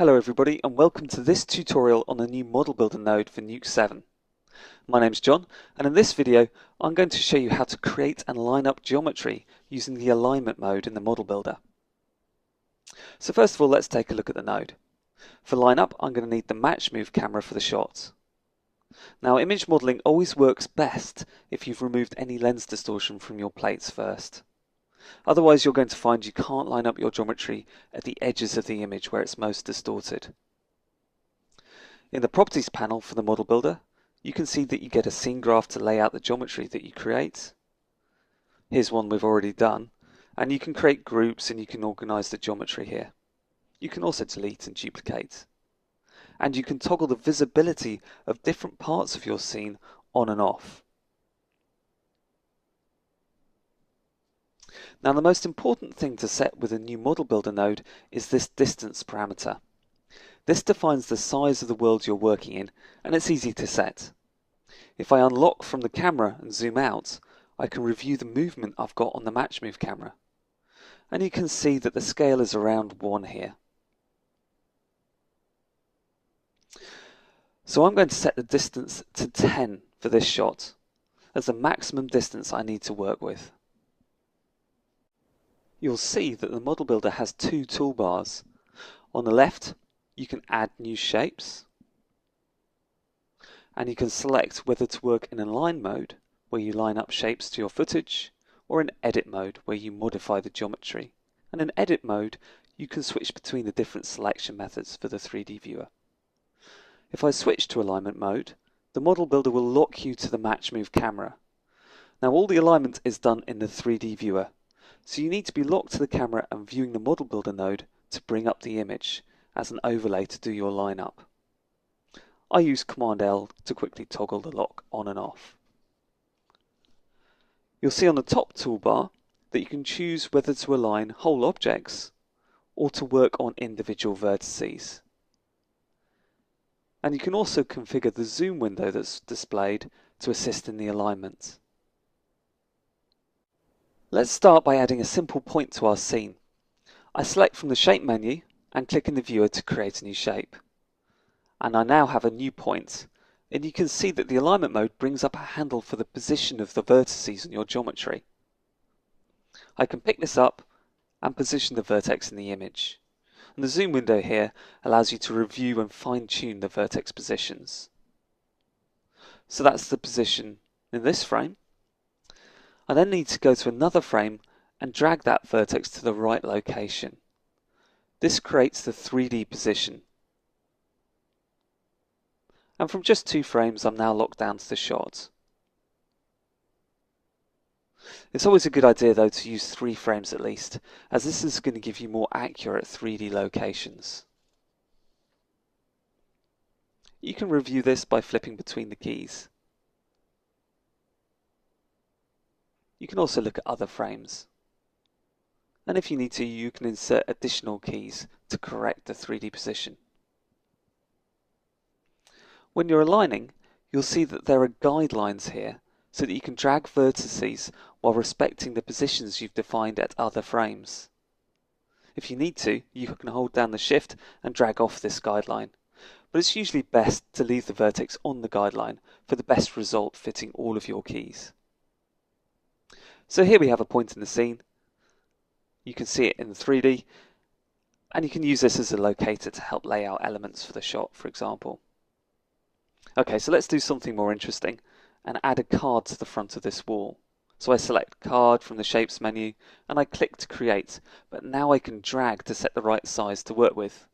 Hello everybody and welcome to this tutorial on the new ModelBuilder node for Nuke 7. My name's John and in this video I'm going to show you how to create and line up geometry using the alignment mode in the ModelBuilder. So first of all, let's take a look at the node. For line up, I'm going to need the match move camera for the shot. Now, image modeling always works best if you've removed any lens distortion from your plates first. Otherwise, you're going to find you can't line up your geometry at the edges of the image where it's most distorted. In the Properties panel for the ModelBuilder, you can see that you get a scene graph to lay out the geometry that you create. Here's one we've already done, and you can create groups and you can organize the geometry here. You can also delete and duplicate. And you can toggle the visibility of different parts of your scene on and off. Now, the most important thing to set with a new ModelBuilder node is this distance parameter. This defines the size of the world you're working in, and it's easy to set. If I unlock from the camera and zoom out, I can review the movement I've got on the match move camera. And you can see that the scale is around 1 here. So I'm going to set the distance to 10 for this shot as the maximum distance I need to work with. You'll see that the ModelBuilder has two toolbars. On the left, you can add new shapes, and you can select whether to work in align mode, where you line up shapes to your footage, or in edit mode, where you modify the geometry. And in edit mode, you can switch between the different selection methods for the 3D viewer. If I switch to alignment mode, the ModelBuilder will lock you to the match move camera. Now, all the alignment is done in the 3D viewer, so you need to be locked to the camera and viewing the ModelBuilder node to bring up the image as an overlay to do your lineup. I use Command L to quickly toggle the lock on and off. You'll see on the top toolbar that you can choose whether to align whole objects or to work on individual vertices. And you can also configure the zoom window that's displayed to assist in the alignment. Let's start by adding a simple point to our scene. I select from the Shape menu and click in the viewer to create a new shape. And I now have a new point, and you can see that the alignment mode brings up a handle for the position of the vertices in your geometry. I can pick this up and position the vertex in the image. And the zoom window here allows you to review and fine-tune the vertex positions. So that's the position in this frame. I then need to go to another frame and drag that vertex to the right location. This creates the 3D position. And from just 2 frames, I'm now locked down to the shot. It's always a good idea though to use 3 frames at least, as this is going to give you more accurate 3D locations. You can review this by flipping between the keys. You can also look at other frames. And if you need to, you can insert additional keys to correct the 3D position. When you're aligning, you'll see that there are guidelines here so that you can drag vertices while respecting the positions you've defined at other frames. If you need to, you can hold down the shift and drag off this guideline, but it's usually best to leave the vertex on the guideline for the best result fitting all of your keys. So here we have a point in the scene. You can see it in the 3D, and you can use this as a locator to help lay out elements for the shot, for example. Okay, so let's do something more interesting and add a card to the front of this wall. So I select Card from the Shapes menu and I click to create, but now I can drag to set the right size to work with.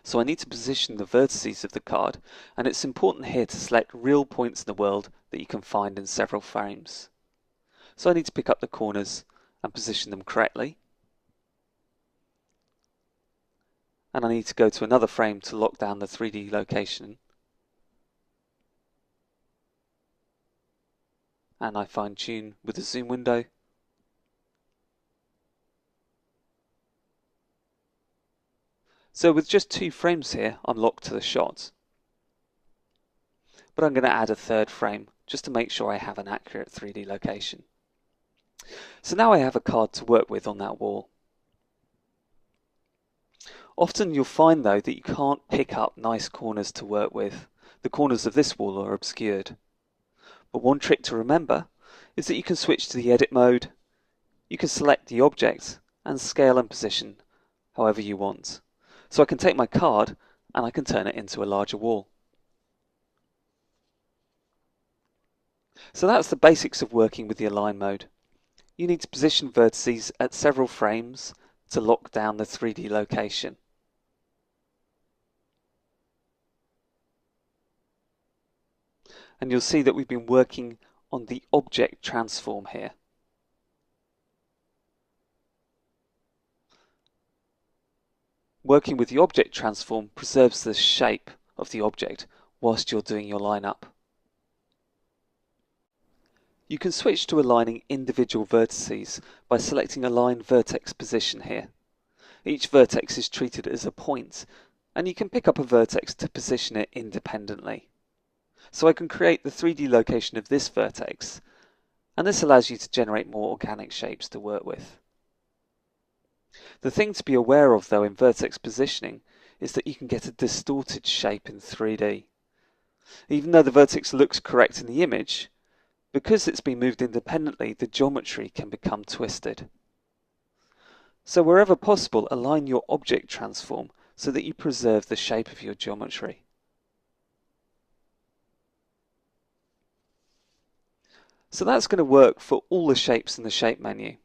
So I need to position the vertices of the card, and it's important here to select real points in the world that you can find in several frames. So I need to pick up the corners and position them correctly. And I need to go to another frame to lock down the 3D location. And I fine-tune with the zoom window. So with just 2 frames here, I'm locked to the shot. But I'm going to add a 3rd frame just to make sure I have an accurate 3D location. So now I have a card to work with on that wall. Often you'll find though that you can't pick up nice corners to work with. The corners of this wall are obscured. But one trick to remember is that you can switch to the edit mode, you can select the object and scale and position however you want. So I can take my card and I can turn it into a larger wall. So that's the basics of working with the align mode. You need to position vertices at several frames to lock down the 3D location. And you'll see that we've been working on the object transform here. Working with the object transform preserves the shape of the object whilst you're doing your line up. You can switch to aligning individual vertices by selecting Align Vertex Position here. Each vertex is treated as a point, and you can pick up a vertex to position it independently. So I can create the 3D location of this vertex, and this allows you to generate more organic shapes to work with. The thing to be aware of though in vertex positioning is that you can get a distorted shape in 3D. Even though the vertex looks correct in the image, because it's been moved independently, the geometry can become twisted. So wherever possible, align your object transform so that you preserve the shape of your geometry. So that's going to work for all the shapes in the shape menu.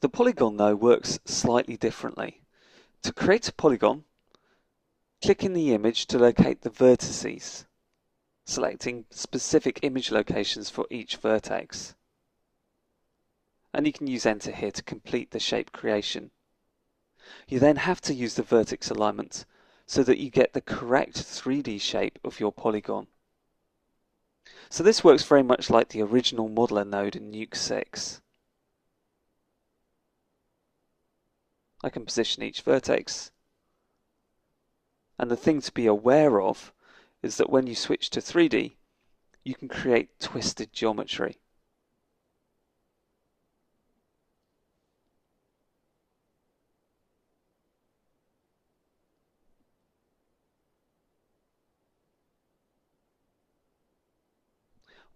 The polygon though works slightly differently. To create a polygon, click in the image to locate the vertices, selecting specific image locations for each vertex. And you can use Enter here to complete the shape creation. You then have to use the vertex alignment so that you get the correct 3D shape of your polygon. So this works very much like the original modeler node in Nuke 6. I can position each vertex. And the thing to be aware of is that when you switch to 3D, you can create twisted geometry.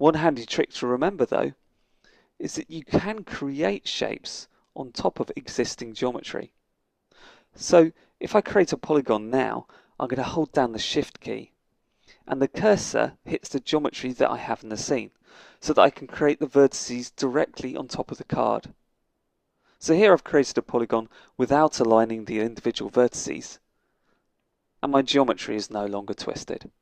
One handy trick to remember though is that you can create shapes on top of existing geometry. So if I create a polygon now, I'm going to hold down the Shift key and the cursor hits the geometry that I have in the scene so that I can create the vertices directly on top of the card. So here I've created a polygon without aligning the individual vertices and my geometry is no longer twisted.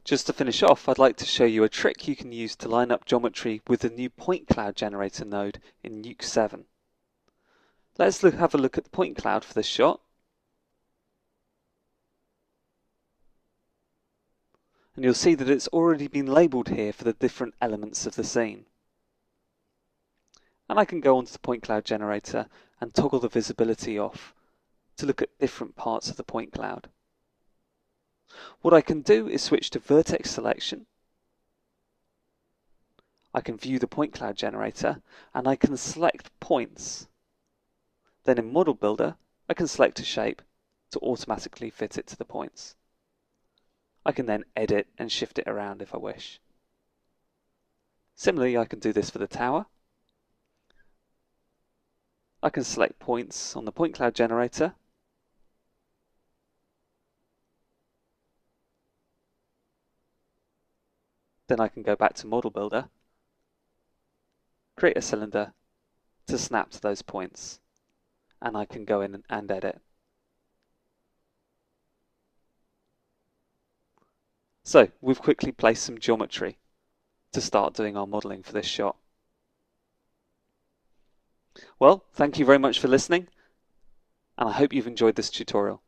Just to finish off, I'd like to show you a trick you can use to line up geometry with the new point cloud generator node in Nuke 7. Let's have a look at the point cloud for this shot. And you'll see that it's already been labelled here for the different elements of the scene. And I can go onto the point cloud generator and toggle the visibility off to look at different parts of the point cloud. What I can do is switch to vertex selection. I can view the point cloud generator and I can select points. Then in ModelBuilder, I can select a shape to automatically fit it to the points. I can then edit and shift it around if I wish. Similarly, I can do this for the tower. I can select points on the point cloud generator. Then I can go back to ModelBuilder, create a cylinder to snap to those points, and I can go in and edit. So we've quickly placed some geometry to start doing our modelling for this shot. Well, thank you very much for listening, and I hope you've enjoyed this tutorial.